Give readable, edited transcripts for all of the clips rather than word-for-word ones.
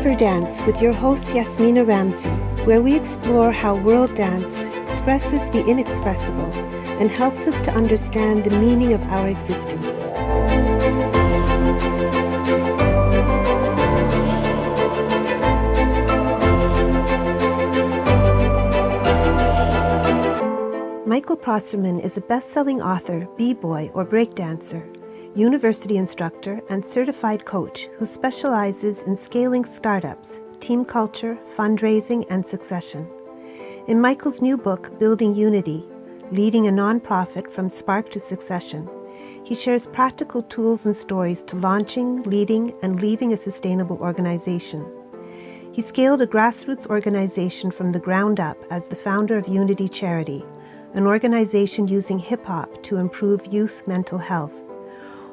Deeper Dance with your host Yasmina Ramsey, where we explore how world dance expresses the inexpressible and helps us to understand the meaning of our existence. Michael Prosserman is a best-selling author, b-boy, or breakdancer, university instructor, and certified coach who specializes in scaling startups, team culture, fundraising, and succession. In Michael's new book, Building Unity, Leading a Nonprofit from Spark to Succession, he shares practical tools and stories to launching, leading, and leaving a sustainable organization. He scaled a grassroots organization from the ground up as the founder of Unity Charity, an organization using hip-hop to improve youth mental health.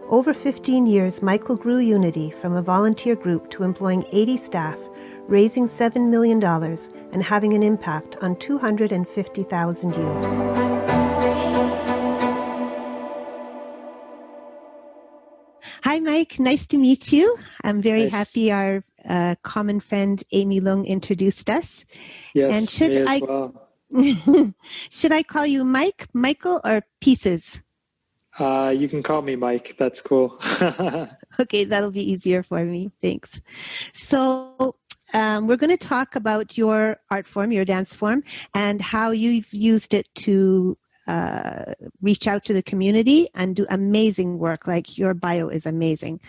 Over 15 years, Michael grew Unity from a volunteer group to employing 80 staff, raising $7 million, and having an impact on 250,000 youth. Hi, Mike. Nice to meet you. I'm very happy our common friend Amy Lung introduced us. Yes, and should I call you Mike, Michael, or Piecez? You can call me Mike. That's cool. Okay, that'll be easier for me. Thanks. So we're going to talk about your art form, your dance form, and how you've used it to reach out to the community and do amazing work. Like, your bio is amazing.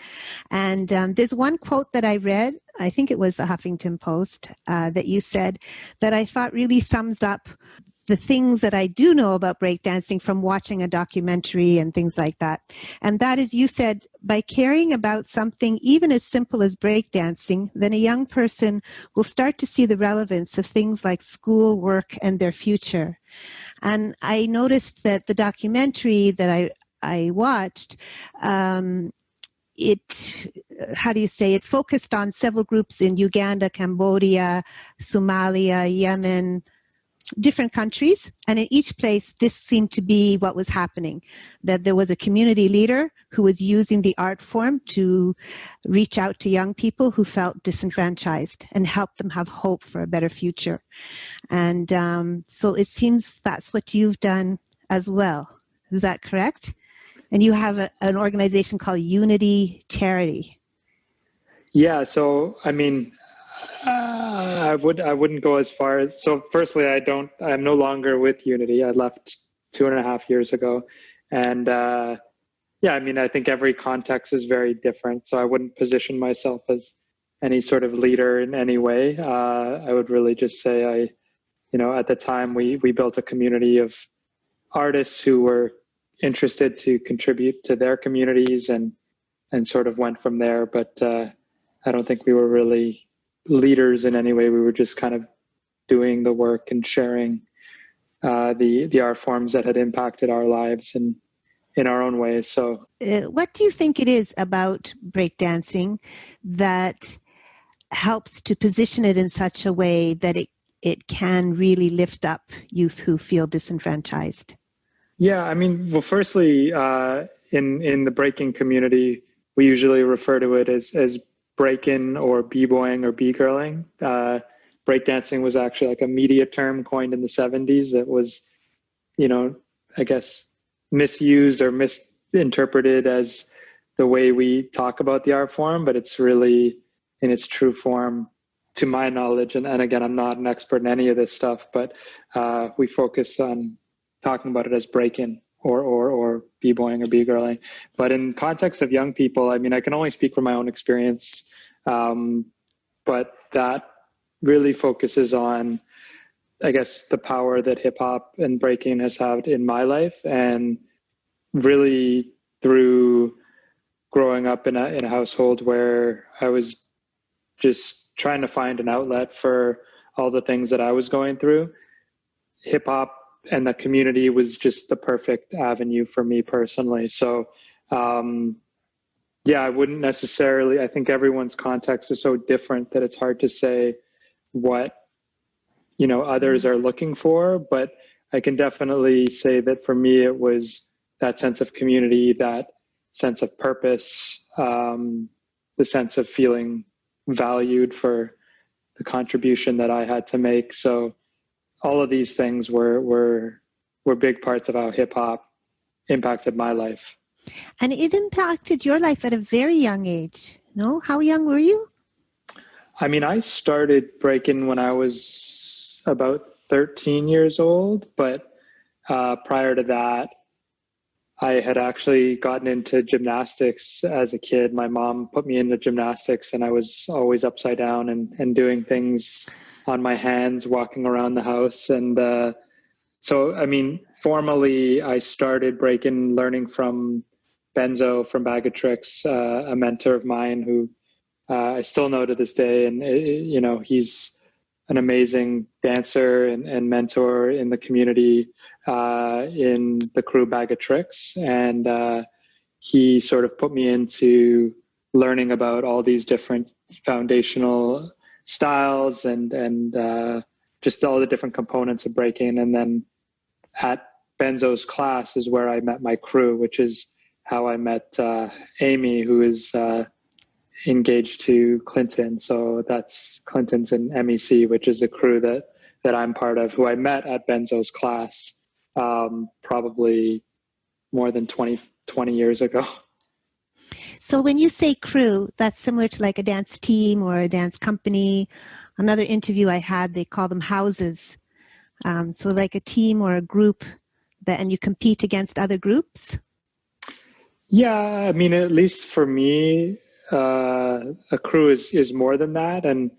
And there's one quote that I read, I think it was the Huffington Post, that you said that I thought really sums up the things that I do know about breakdancing from watching a documentary and things like that. And that is, you said, by caring about something even as simple as breakdancing, then a young person will start to see the relevance of things like school, work, and their future. And I noticed that the documentary that I watched, it focused on several groups in Uganda, Cambodia, Somalia, Yemen, different countries, and in each place this seemed to be what was happening, that there was a community leader who was using the art form to reach out to young people who felt disenfranchised and help them have hope for a better future. And so it seems that's what you've done as well. Is that correct? And you have an organization called Unity Charity. Yeah, so I mean, I wouldn't go as far as, so firstly, I'm no longer with Unity. I left 2.5 years ago. And yeah, I mean, I think every context is very different. So I wouldn't position myself as any sort of leader in any way. I would really just say at the time we built a community of artists who were interested to contribute to their communities and sort of went from there. But I don't think we were really leaders in any way. We were just kind of doing the work and sharing the art forms that had impacted our lives and in our own ways. So what do you think it is about breakdancing that helps to position it in such a way that it can really lift up youth who feel disenfranchised? Yeah, I mean, well, firstly, in the breaking community, we usually refer to it as break-in or b-boying or b-girling. Breakdancing was actually like a media term coined in the 70s that was, I guess, misused or misinterpreted as the way we talk about the art form, but it's really in its true form, to my knowledge. And again, I'm not an expert in any of this stuff, but we focus on talking about it as break-in or b-boying or b-girling. But in context of young people, I mean, I can only speak from my own experience, but that really focuses on, I guess, the power that hip hop and breaking has had in my life, and really through growing up in a household where I was just trying to find an outlet for all the things that I was going through. Hip hop and the community was just the perfect avenue for me personally. So, yeah, I wouldn't necessarily, I think everyone's context is so different that it's hard to say what, others are looking for, but I can definitely say that for me, it was that sense of community, that sense of purpose, the sense of feeling valued for the contribution that I had to make. So all of these things were big parts of how hip hop impacted my life. And it impacted your life at a very young age, no? How young were you? I mean, I started breaking when I was about 13 years old, but prior to that, I had actually gotten into gymnastics as a kid. My mom put me into gymnastics, and I was always upside down and doing things on my hands, walking around the house. And so, I mean, formally, I started breaking, learning from Benzo from Bag of Tricks, a mentor of mine who I still know to this day. And, you know, he's an amazing dancer and mentor in the community, in the crew Bag of Tricks. And he sort of put me into learning about all these different foundational styles and just all the different components of breaking. And then at Benzo's class is where I met my crew, which is how I met Amy, who is engaged to Clinton. So that's Clinton's and MEC, which is the crew that I'm part of, who I met at Benzo's class probably more than 20 years ago. So when you say crew, that's similar to like a dance team or a dance company. Another interview I had, they call them houses. So like a team or a group and you compete against other groups? Yeah, I mean, at least for me, a crew is more than that. And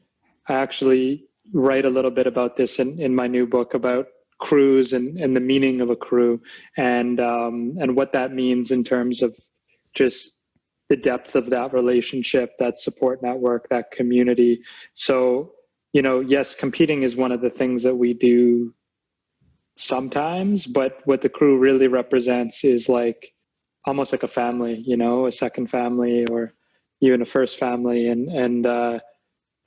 I actually write a little bit about this in my new book about crews and the meaning of a crew and what that means in terms of just the depth of that relationship, that support network, that community. So, you know, yes, competing is one of the things that we do sometimes, but what the crew really represents is like almost like a family, you know, a second family or even a first family. And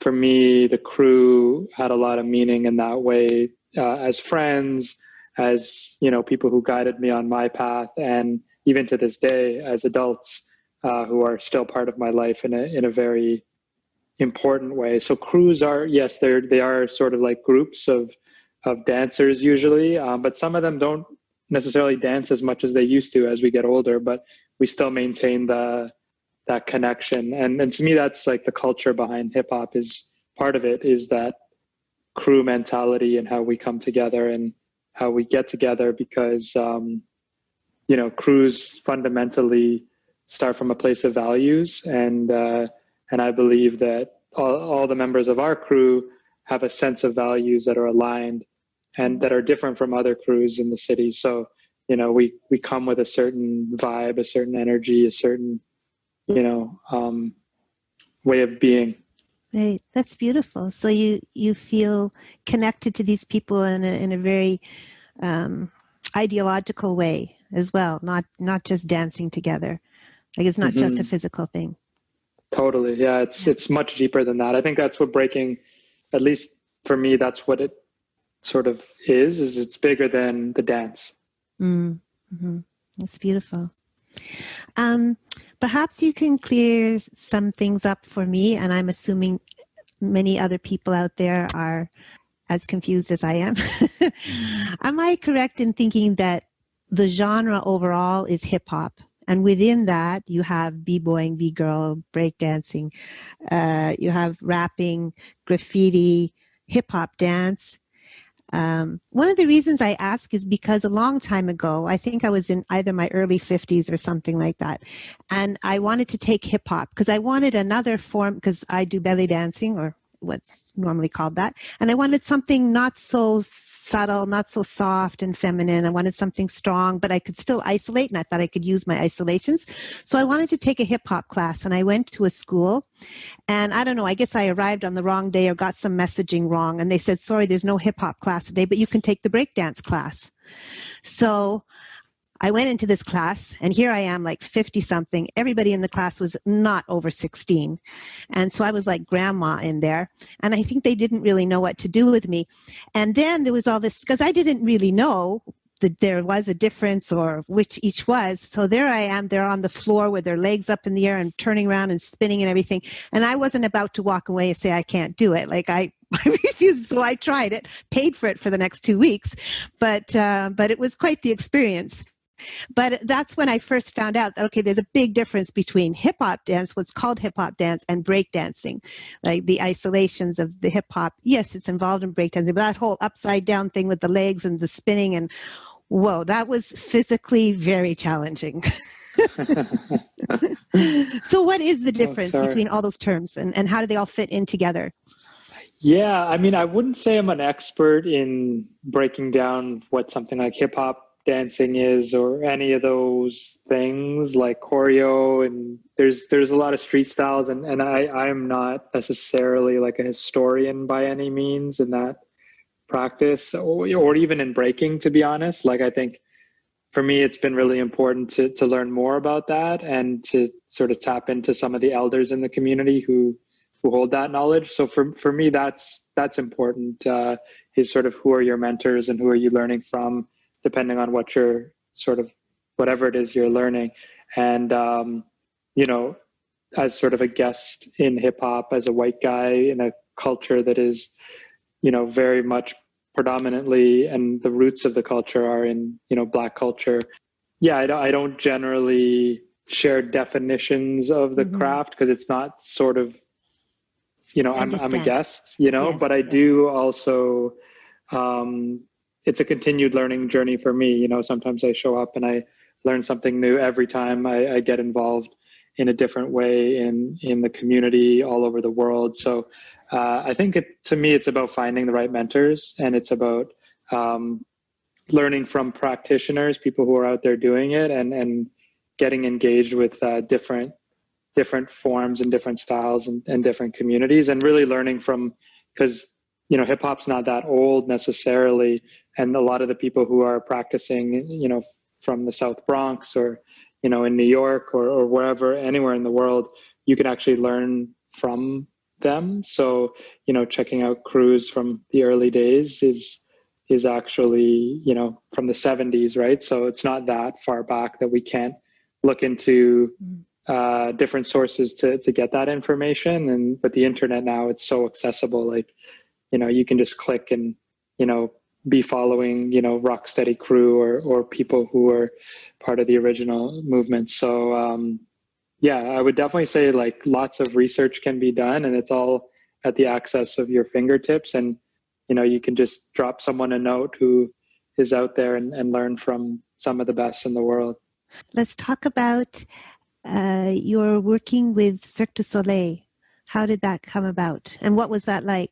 for me, the crew had a lot of meaning in that way, as friends, as, you know, people who guided me on my path, and even to this day as adults who are still part of my life in a very important way. So crews are, yes, they are sort of like groups of dancers usually, but some of them don't necessarily dance as much as they used to as we get older, but we still maintain that connection. And to me, that's like the culture behind hip hop. Is part of it is that crew mentality and how we come together and how we get together, because you know, crews fundamentally start from a place of values, and I believe that all the members of our crew have a sense of values that are aligned and that are different from other crews in the city. So, you know, we come with a certain vibe, a certain energy, a certain, you know, way of being. Right. That's beautiful. So you feel connected to these people in a very ideological way as well, not just dancing together. Like it's not just a physical thing. Totally. Yeah. It's much deeper than that. I think that's what breaking, at least for me, that's what it sort of is it's bigger than the dance. Mm-hmm. That's beautiful. Perhaps you can clear some things up for me, and I'm assuming many other people out there are as confused as I am. Am I correct in thinking that the genre overall is hip hop? And within that, you have b-boying, b-girl, breakdancing, you have rapping, graffiti, hip hop dance. One of the reasons I ask is because a long time ago, I think I was in either my early 50s or something like that, and I wanted to take hip hop because I wanted another form, because I do belly dancing, or what's normally called that, and I wanted something not so subtle, not so soft and feminine. I wanted something strong, but I could still isolate, and I thought I could use my isolations. So I wanted to take a hip hop class, and I went to a school, and I don't know, I guess I arrived on the wrong day or got some messaging wrong, and they said, sorry, there's no hip hop class today, but you can take the breakdance class. So I went into this class, and here I am, like 50 something. Everybody in the class was not over 16. And so I was like grandma in there. And I think they didn't really know what to do with me. And then there was all this, because I didn't really know there was a difference or which each was. So there I am, they're on the floor with their legs up in the air and turning around and spinning and everything. And I wasn't about to walk away and say, I can't do it. Like I refused. So I tried it, paid for it for the next 2 weeks, but it was quite the experience. But that's when I first found out that, okay, there's a big difference between hip hop dance, what's called hip hop dance, and breakdancing. Like the isolations of the hip hop. Yes, it's involved in breakdancing, but that whole upside down thing with the legs and the spinning and whoa, that was physically very challenging. So what is the difference between all those terms and how do they all fit in together? Yeah, I mean, I wouldn't say I'm an expert in breaking down what something like hip hop dancing is or any of those things like choreo, and there's a lot of street styles, and I'm not necessarily like a historian by any means in that practice or even in breaking, to be honest. Like I think for me it's been really important to learn more about that and to sort of tap into some of the elders in the community who hold that knowledge. So for me that's important, is sort of who are your mentors and who are you learning from, depending on what you're sort of whatever it is you're learning. And you know, as sort of a guest in hip hop, as a white guy in a culture that is, you know, very much predominantly, and the roots of the culture are in, you know, Black culture. Yeah, I don't generally share definitions of the craft because it's not sort of, you know, I'm a guest, you know, yes, but I do also, it's a continued learning journey for me. You know, sometimes I show up and I learn something new every time I get involved in a different way in the community all over the world. So I think to me, it's about finding the right mentors, and it's about learning from practitioners, people who are out there doing it, and getting engaged with different forms and different styles and different communities, and really learning from, because, you know, hip hop's not that old necessarily. And a lot of the people who are practicing, you know, from the South Bronx or, you know, in New York or wherever, anywhere in the world, you can actually learn from them. So, you know, checking out crews from the early days is actually, you know, from the 70s, right? So it's not that far back that we can't look into different sources to get that information. And but the internet now, it's so accessible. Like, you know, you can just click and, you know, be following, you know, Rocksteady crew or people who are part of the original movement. So yeah, I would definitely say like lots of research can be done, and it's all at the access of your fingertips. And, you know, you can just drop someone a note who is out there and learn from some of the best in the world. Let's talk about your working with Cirque du Soleil. How did that come about? And what was that like?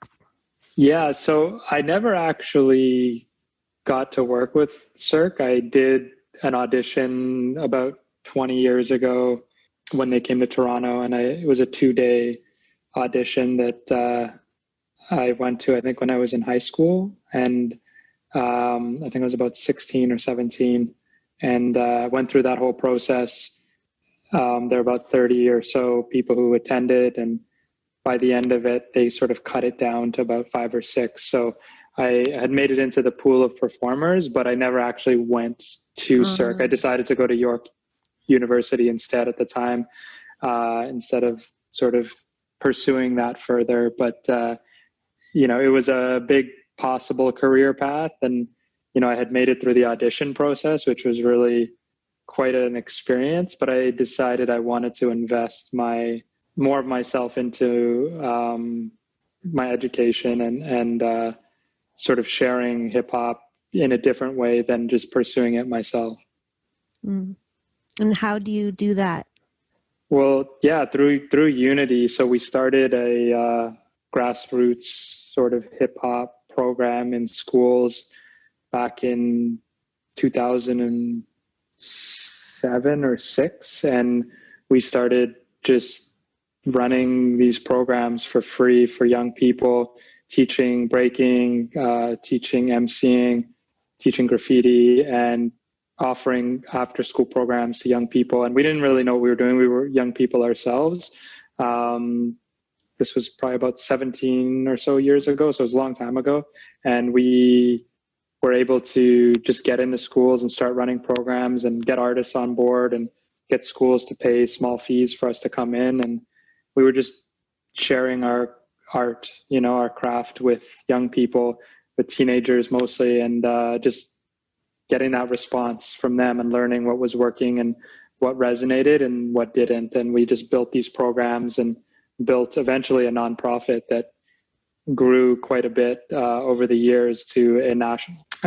Yeah, so I never actually got to work with Cirque. I did an audition about 20 years ago when they came to Toronto, and it was a 2-day audition that I went to, I think, when I was in high school. And I think I was about 16 or 17, and went through that whole process. There were about 30 or so people who attended, and by the end of it, they sort of cut it down to about 5 or 6. So I had made it into the pool of performers, but I never actually went to Cirque. I decided to go to York University instead at the time, instead of sort of pursuing that further. But, you know, it was a big possible career path. And, you know, I had made it through the audition process, which was really quite an experience. But I decided I wanted to invest more of myself into my education and sort of sharing hip hop in a different way than just pursuing it myself. Mm. And how do you do that? Well, yeah, through Unity. So we started a grassroots sort of hip hop program in schools back in 2007 or 6, and we started just running these programs for free for young people, teaching breaking, teaching MCing, teaching graffiti, and offering after school programs to young people. And we didn't really know what we were doing. We were young people ourselves. This was probably about 17 or so years ago. So it was a long time ago. And we were able to just get into schools and start running programs and get artists on board and get schools to pay small fees for us to come in. And we were just sharing our art, our craft with young people, with teenagers mostly, and just getting that response from them and learning what was working and what resonated and what didn't. And we just built these programs and built eventually a nonprofit that grew quite a bit over the years to a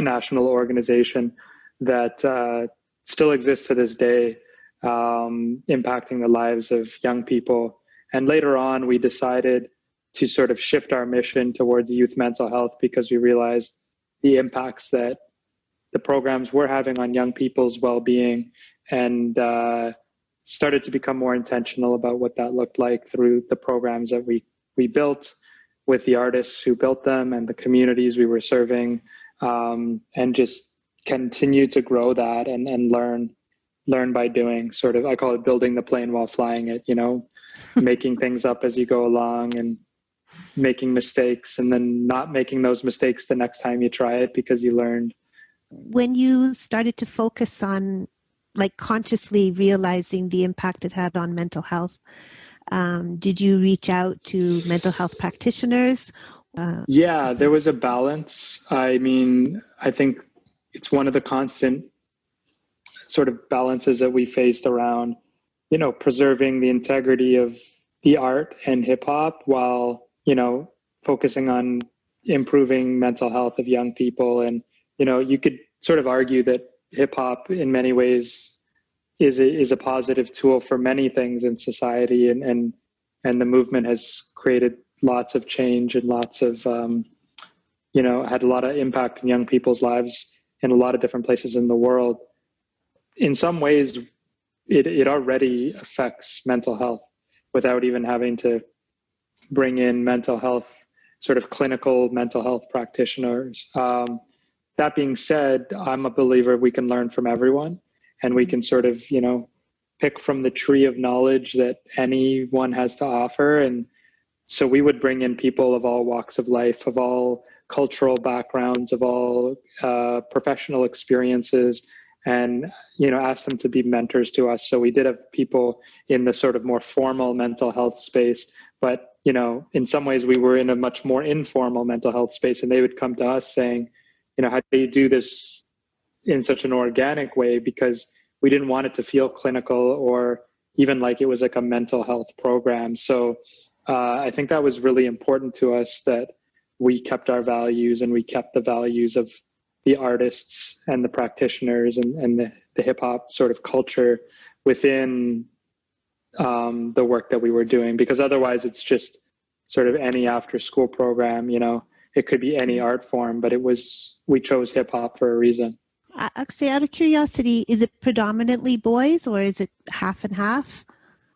national organization that still exists to this day, impacting the lives of young people. And later on, we decided to sort of shift our mission towards youth mental health because we realized the impacts that the programs were having on young people's well-being, and started to become more intentional about what that looked like through the programs that we built with the artists who built them and the communities we were serving, and just continue to grow that and learn by doing. Sort of, I call it building the plane while flying it, making things up as you go along and making mistakes and then not making those mistakes the next time you try it because you learned. When you started to focus on consciously realizing the impact it had on mental health, did you reach out to mental health practitioners? Yeah, there was a balance. I mean, I think it's one of the constant sort of balances that we faced around, preserving the integrity of the art and hip hop while, focusing on improving mental health of young people. And, you could sort of argue that hip hop in many ways is a positive tool for many things in society, and the movement has created lots of change and lots of had a lot of impact in young people's lives in a lot of different places in the world. In some ways, it already affects mental health without even having to bring in mental health, sort of clinical mental health practitioners. That being said, I'm a believer we can learn from everyone, and we can sort of, pick from the tree of knowledge that anyone has to offer. And so we would bring in people of all walks of life, of all cultural backgrounds, of all professional experiences, and, ask them to be mentors to us. So we did have people in the sort of more formal mental health space, but, in some ways we were in a much more informal mental health space, and they would come to us saying, how do you do this in such an organic way? Because we didn't want it to feel clinical or even like it was like a mental health program. So I think that was really important to us, that we kept our values and we kept the values of the artists and the practitioners and the hip hop sort of culture within the work that we were doing, because otherwise it's just sort of any after school program, it could be any art form, but we chose hip hop for a reason. Actually, out of curiosity, is it predominantly boys or is it half and half?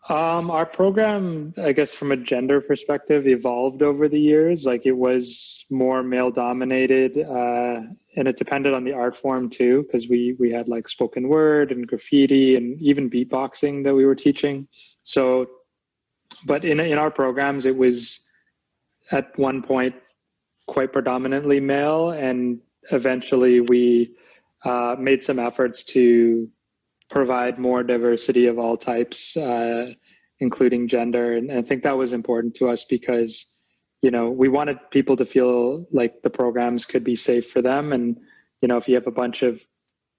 Our program, I guess from a gender perspective, evolved over the years. Like it was more male dominated, and it depended on the art form too, because we had like spoken word and graffiti and even beatboxing that we were teaching. So, but in our programs, it was at one point quite predominantly male, and eventually we made some efforts to provide more diversity of all types, including gender. And I think that was important to us because, we wanted people to feel like the programs could be safe for them. And, if you have a bunch of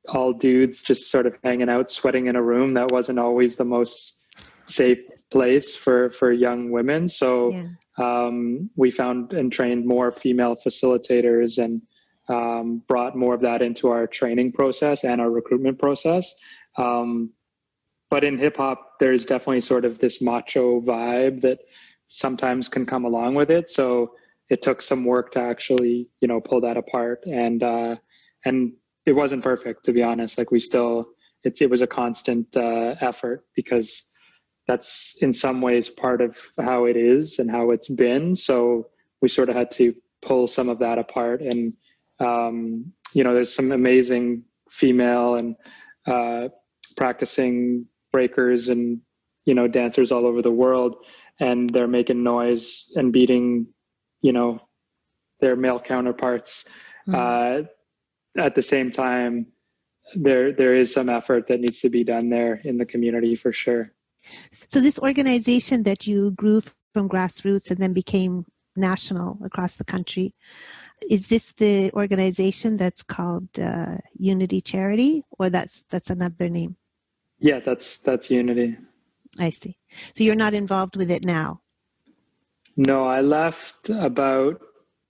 all dudes just sort of hanging out, sweating in a room, that wasn't always the most safe place for young women. So we found and trained more female facilitators and brought more of that into our training process and our recruitment process. But in hip hop, there's definitely sort of this macho vibe that sometimes can come along with it. So it took some work to actually, pull that apart. And it wasn't perfect, to be honest. Like it was a constant effort, because that's in some ways part of how it is and how it's been. So we sort of had to pull some of that apart. And, there's some amazing female and practicing breakers and, dancers all over the world, and they're making noise and beating, their male counterparts. at the same time, there is some effort that needs to be done there in the community for sure. So this organization that you grew from grassroots and then became national across the country, is this the organization that's called Unity Charity, or that's another name? Yeah, that's Unity. I see. So you're not involved with it now? No, I left about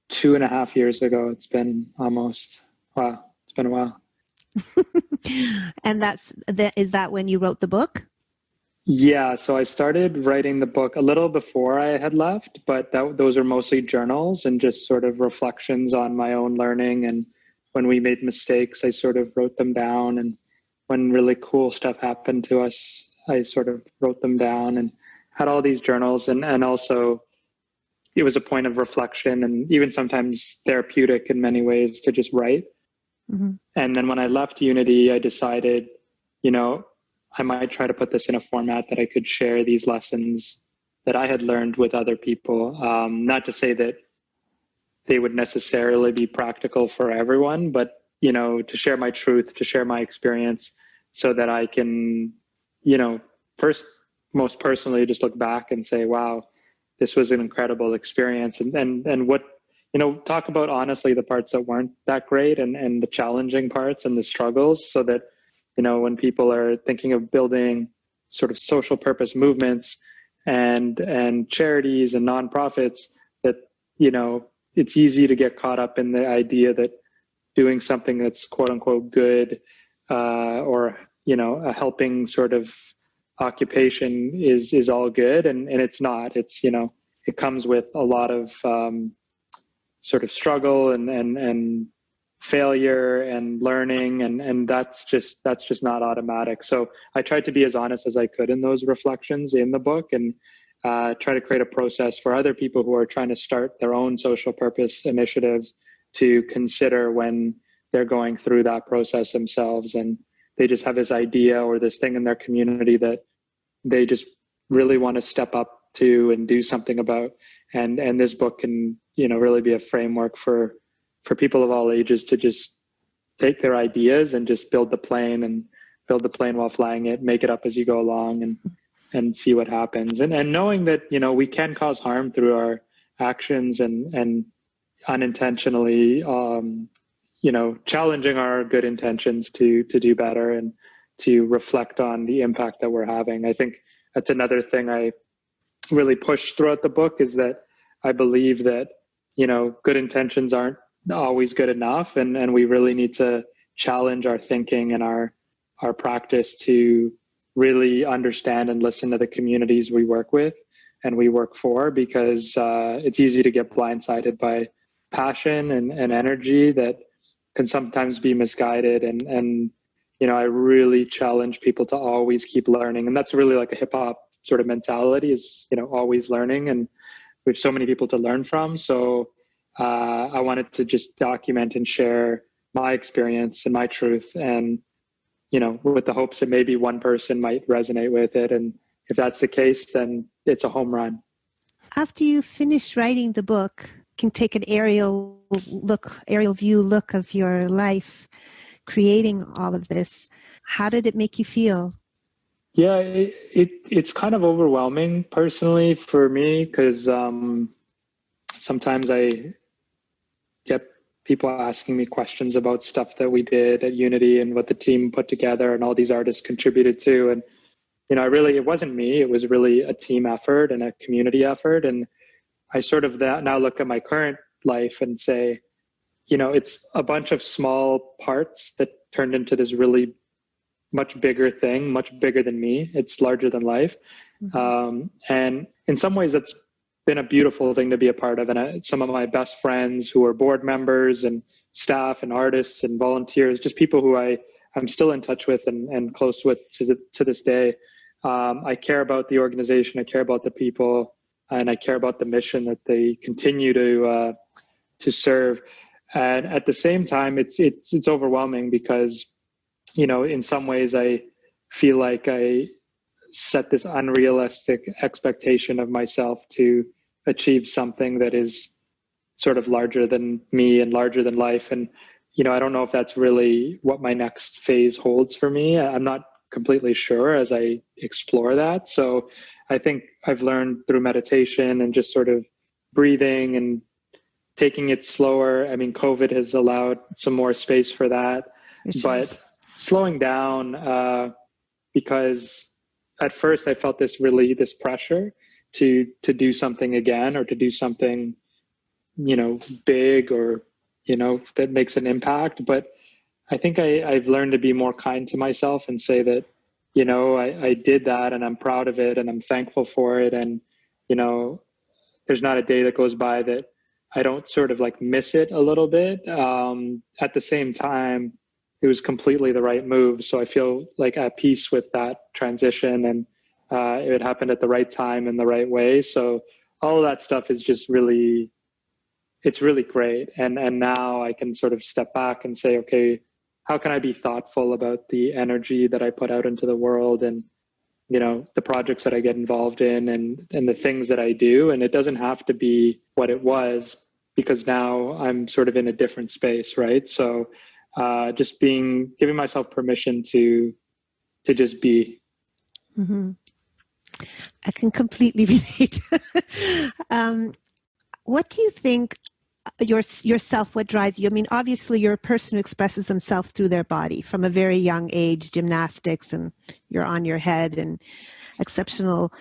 2.5 years ago. It's been almost, wow, it's been a while. And is that when you wrote the book? Yeah, so I started writing the book a little before I had left, but those are mostly journals and just sort of reflections on my own learning. And when we made mistakes, I sort of wrote them down. And when really cool stuff happened to us, I sort of wrote them down and had all these journals. And also, it was a point of reflection and even sometimes therapeutic in many ways to just write. Mm-hmm. And then when I left Unity, I decided, I might try to put this in a format that I could share these lessons that I had learned with other people. Not to say that they would necessarily be practical for everyone, but, to share my truth, to share my experience so that I can, first, most personally, just look back and say, wow, this was an incredible experience. And what, talk about honestly the parts that weren't that great and the challenging parts and the struggles so that, when people are thinking of building sort of social purpose movements and charities and nonprofits, that, it's easy to get caught up in the idea that doing something that's quote unquote good or, a helping sort of occupation is all good. And it's not. It's, it comes with a lot of sort of struggle and failure and learning, and that's just not automatic. So I tried to be as honest as I could in those reflections in the book, and try to create a process for other people who are trying to start their own social purpose initiatives to consider when they're going through that process themselves, and they just have this idea or this thing in their community that they just really want to step up to and do something about. And this book can, really be a framework for people of all ages to just take their ideas and just build the plane while flying it, make it up as you go along and see what happens. And knowing that, we can cause harm through our actions and unintentionally, challenging our good intentions to do better and to reflect on the impact that we're having. I think that's another thing I really push throughout the book, is that I believe that, good intentions aren't always good enough. And we really need to challenge our thinking and our practice to really understand and listen to the communities we work with and we work for, because it's easy to get blindsided by passion and energy that can sometimes be misguided. And I really challenge people to always keep learning. And that's really like a hip hop sort of mentality, is, always learning. And we have so many people to learn from. So I wanted to just document and share my experience and my truth, and, with the hopes that maybe one person might resonate with it. And if that's the case, then it's a home run. After you finish writing the book, you can take an aerial view look of your life creating all of this. How did it make you feel? Yeah, it's kind of overwhelming personally for me, because sometimes I get people asking me questions about stuff that we did at Unity and what the team put together and all these artists contributed to. And, it wasn't me, it was really a team effort and a community effort. And I sort of now look at my current life and say, it's a bunch of small parts that turned into this really much bigger thing, much bigger than me. It's larger than life. Mm-hmm. And in some ways, that's been a beautiful thing to be a part of. And some of my best friends who are board members and staff and artists and volunteers, just people who I'm still in touch with and close with to this day. I care about the organization. I care about the people, and I care about the mission that they continue to serve. And at the same time, it's overwhelming because, in some ways I feel like I set this unrealistic expectation of myself to achieve something that is sort of larger than me and larger than life. And, I don't know if that's really what my next phase holds for me. I'm not completely sure as I explore that. So I think I've learned through meditation and just sort of breathing and taking it slower. I mean, COVID has allowed some more space for that, but slowing down, because at first I felt this pressure to do something again, or to do something, big, or, that makes an impact. But I think I've learned to be more kind to myself and say that, I did that and I'm proud of it and I'm thankful for it. And, there's not a day that goes by that I don't sort of like miss it a little bit. At the same time, it was completely the right move. So I feel like at peace with that transition, and it happened at the right time in the right way. So all of that stuff is just it's really great. And now I can sort of step back and say, okay, how can I be thoughtful about the energy that I put out into the world, and, the projects that I get involved in, and the things that I do. And it doesn't have to be what it was, because now I'm sort of in a different space, right? So just giving myself permission to just be. Mm-hmm. I can completely relate. What do you think yourself, what drives you? I mean, obviously you're a person who expresses themselves through their body from a very young age, gymnastics, and you're on your head, and exceptional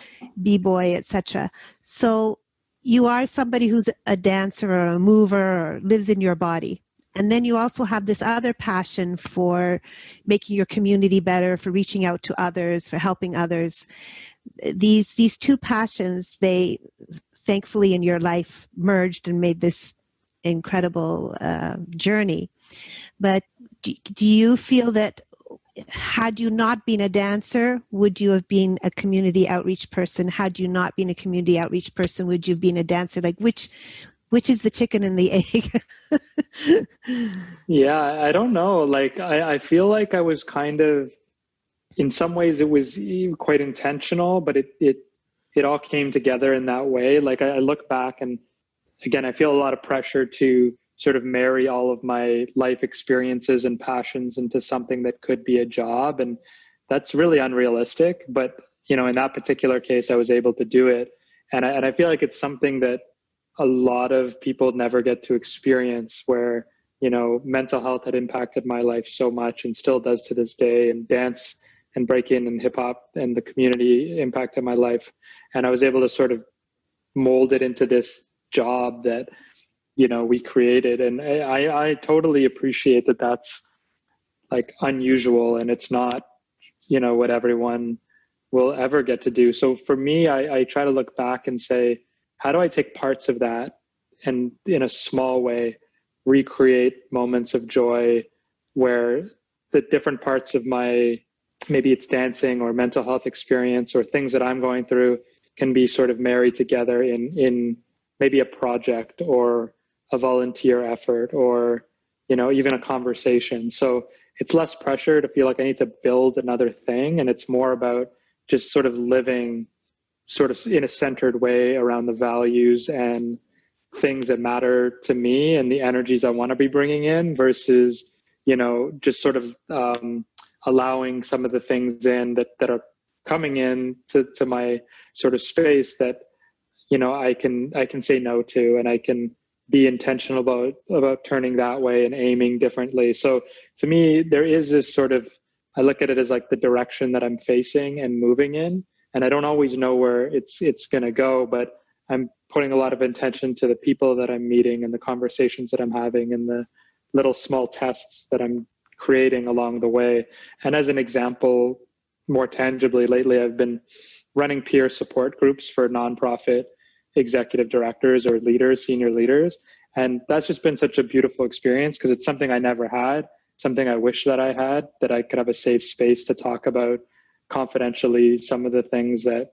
b-boy, etc. So you are somebody who's a dancer or a mover or lives in your body. And then you also have this other passion for making your community better, for reaching out to others, for helping others. These two passions, they thankfully in your life merged and made this incredible journey. But do you feel that had you not been a dancer, would you have been a community outreach person? Had you not been a community outreach person, would you have been a dancer? Like which is the chicken and the egg? Yeah, I don't know. Like, I feel like I was kind of, in some ways it was quite intentional, but it all came together in that way. Like I look back, and again, I feel a lot of pressure to sort of marry all of my life experiences and passions into something that could be a job. And that's really unrealistic. But, in that particular case, I was able to do it. And I feel like it's something that a lot of people never get to experience, where, mental health had impacted my life so much and still does to this day. And dance and breaking and hip hop and the community impacted my life. And I was able to sort of mold it into this job that, we created. And I totally appreciate that that's like unusual, and it's not, what everyone will ever get to do. So for me, I try to look back and say, how do I take parts of that and in a small way recreate moments of joy where the different parts of my, maybe it's dancing or mental health experience or things that I'm going through, can be sort of married together in maybe a project or a volunteer effort, or, even a conversation. So it's less pressure to feel like I need to build another thing. And it's more about just sort of living sort of in a centered way around the values and things that matter to me and the energies I want to be bringing in, versus, just sort of allowing some of the things in that are coming in to my sort of space that, I can say no to, and I can be intentional about turning that way and aiming differently. So to me, there is this sort of, I look at it as like the direction that I'm facing and moving in. And I don't always know where it's going to go, but I'm putting a lot of intention to the people that I'm meeting and the conversations that I'm having and the little small tests that I'm creating along the way. And as an example, more tangibly, lately, I've been running peer support groups for nonprofit executive directors or leaders, senior leaders. And that's just been such a beautiful experience, because it's something I never had, something I wish that I had, that I could have a safe space to talk about confidentially some of the things that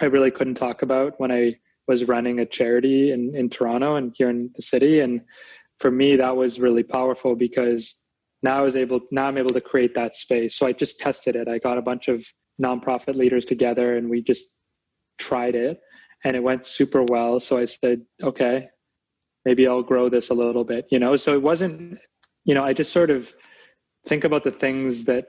I really couldn't talk about when I was running a charity in Toronto and here in the city. And for me, that was really powerful, because now I'm able to create that space. So I just tested it. I got a bunch of nonprofit leaders together and we just tried it, and it went super well. So I said, okay, maybe I'll grow this a little bit, So it wasn't I just sort of think about the things that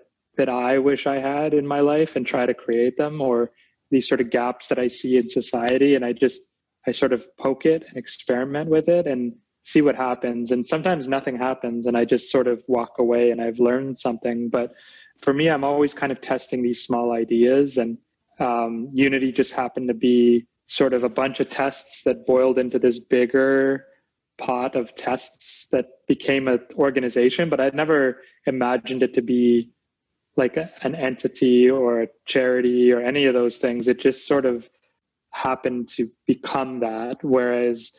I wish I had in my life and try to create them, or these sort of gaps that I see in society. And I sort of poke it and experiment with it and see what happens. And sometimes nothing happens and I just sort of walk away and I've learned something. But for me, I'm always kind of testing these small ideas, and Unity just happened to be sort of a bunch of tests that boiled into this bigger pot of tests that became an organization, but I'd never imagined it to be like an entity or a charity or any of those things. It just sort of happened to become that. Whereas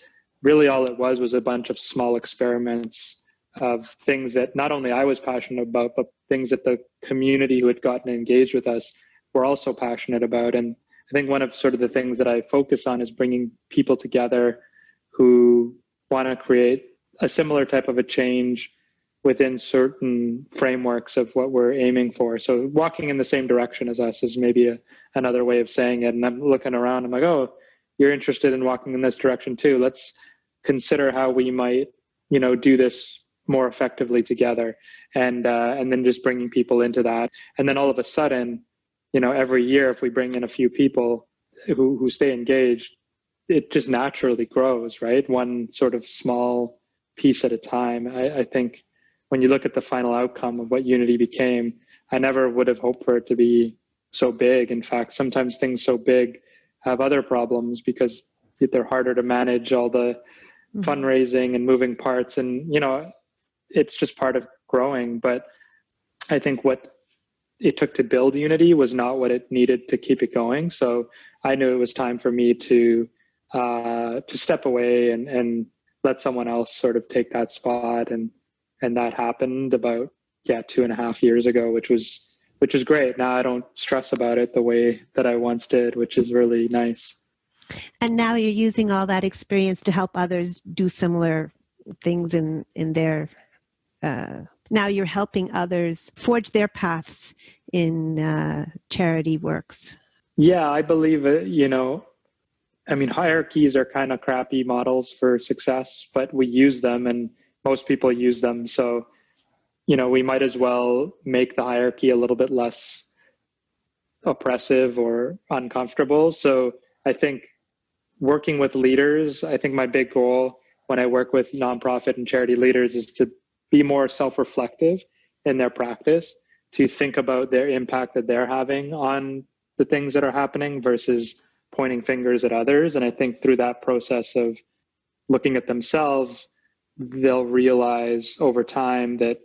really all it was a bunch of small experiments of things that not only I was passionate about, but things that the community who had gotten engaged with us were also passionate about. And I think one of sort of the things that I focus on is bringing people together who want to create a similar type of a change within certain frameworks of what we're aiming for. So walking in the same direction as us is maybe another way of saying it. And I'm looking around, I'm like, oh, you're interested in walking in this direction too. Let's consider how we might, do this more effectively together. And then just bringing people into that. And then all of a sudden, every year, if we bring in a few people who stay engaged, it just naturally grows, right? One sort of small piece at a time. I think when you look at the final outcome of what Unity became, I never would have hoped for it to be so big. In fact, sometimes things so big have other problems because they're harder to manage, all the fundraising and moving parts. And, it's just part of growing. But I think what it took to build Unity was not what it needed to keep it going. So I knew it was time for me to step away and let someone else sort of take that spot. And that happened about 2.5 years ago, which was great. Now I don't stress about it the way that I once did, which is really nice. And now you're using all that experience to help others do similar things in their now you're helping others forge their paths in charity works. Yeah, I believe it. Hierarchies are kind of crappy models for success, but we use them and most people use them. So, we might as well make the hierarchy a little bit less oppressive or uncomfortable. So I think working with leaders, I think my big goal when I work with nonprofit and charity leaders is to be more self-reflective in their practice, to think about their impact that they're having on the things that are happening versus pointing fingers at others. And I think through that process of looking at themselves, they'll realize over time that,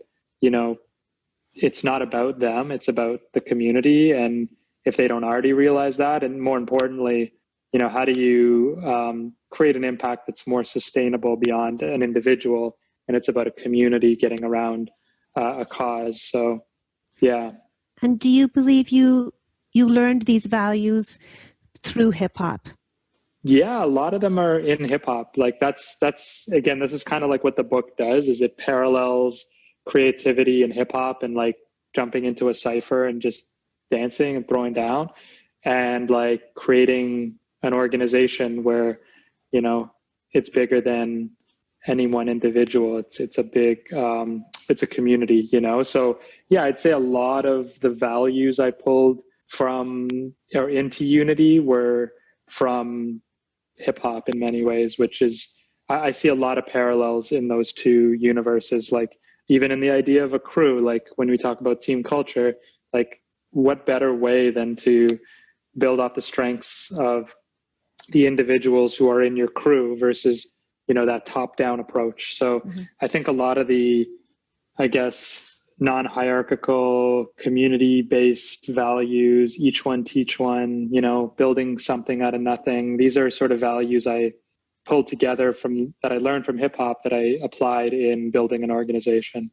it's not about them, it's about the community. And if they don't already realize that, and more importantly, how do you create an impact that's more sustainable beyond an individual? And it's about a community getting around a cause. So, yeah. And do you believe you learned these values through hip hop? Yeah, a lot of them are in hip hop. Like that's again, this is kind of like what the book does, is it parallels creativity in hip hop and like jumping into a cypher and just dancing and throwing down, and like creating an organization where, it's bigger than any one individual. It's a big, it's a community, So yeah, I'd say a lot of the values I pulled from or into Unity were from hip hop in many ways, which is, I see a lot of parallels in those two universes. Like even in the idea of a crew, like when we talk about team culture, like what better way than to build off the strengths of the individuals who are in your crew versus, that top-down approach. So I think a lot of the, I guess, non-hierarchical, community-based values, each one teach one, building something out of nothing. These are sort of values I pulled together that I learned from hip-hop that I applied in building an organization.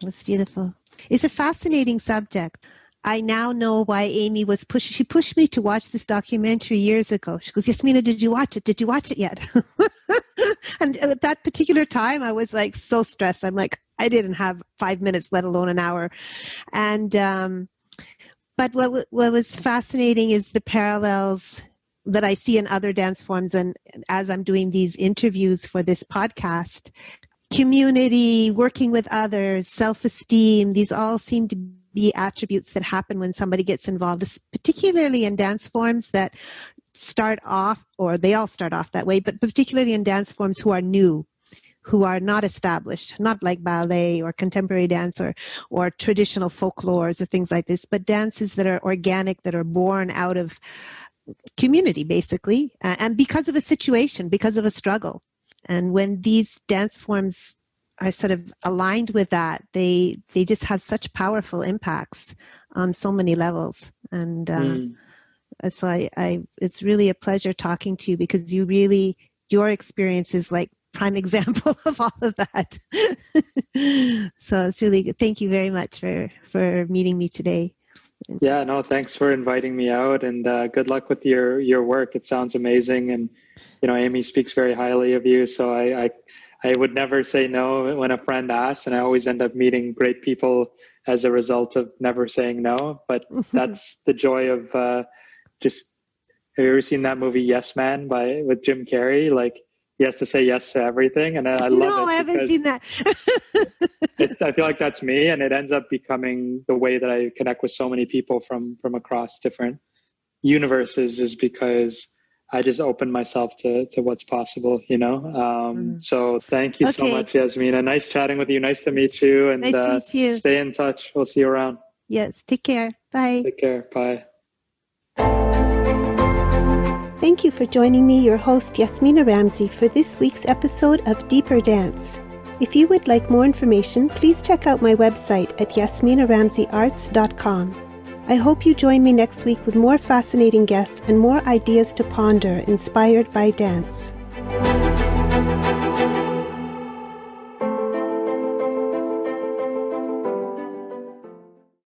That's beautiful. It's a fascinating subject. I now know why Amy was she pushed me to watch this documentary years ago. She goes, Yasmina, did you watch it? Did you watch it yet? And at that particular time, I was like so stressed. I'm like, I didn't have 5 minutes, let alone an hour. And, but what was fascinating is the parallels that I see in other dance forms. And as I'm doing these interviews for this podcast, community, working with others, self-esteem. These all seem to be attributes that happen when somebody gets involved, particularly in dance forms that start off, or they all start off that way, but particularly in dance forms who are new, who are not established, not like ballet or contemporary dance or traditional folklores or things like this, but dances that are organic, that are born out of community, basically, and because of a situation, because of a struggle. And when these dance forms are sort of aligned with that, they just have such powerful impacts on so many levels. And so it's really a pleasure talking to you, because your experience is like prime example of all of that. So it's really good. Thank you very much for meeting me today. Yeah, no, thanks for inviting me out, and good luck with your work. It sounds amazing, and Amy speaks very highly of you. So I would never say no when a friend asks, and I always end up meeting great people as a result of never saying no. But that's the joy of just. Have you ever seen that movie Yes Man with Jim Carrey? Like, he has to say yes to everything, and I love it. No, I haven't seen that. I feel like that's me, and it ends up becoming the way that I connect with so many people from across different universes, is because I just open myself to what's possible, So thank you so much, Yasmina. Nice chatting with you. Nice to meet you. And nice to meet you. Stay in touch. We'll see you around. Yes. Take care. Bye. Take care. Bye. Thank you for joining me, your host, Yasmina Ramsey, for this week's episode of Deeper Dance. If you would like more information, please check out my website at yasminaramseyarts.com. I hope you join me next week with more fascinating guests and more ideas to ponder inspired by dance.